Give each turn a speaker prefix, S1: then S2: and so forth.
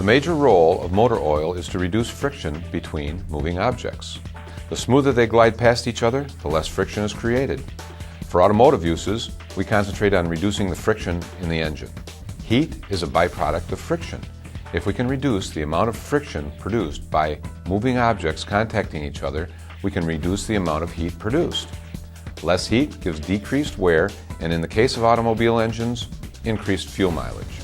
S1: major role of motor oil is to reduce friction between moving objects. The smoother they glide past each other, the less friction is created. For automotive uses, we concentrate on reducing the friction in the engine. Heat is a byproduct of friction. If we can reduce the amount of friction produced by moving objects contacting each other, we can reduce the amount of heat produced. Less heat gives decreased wear, and in the case of automobile engines, increased fuel mileage.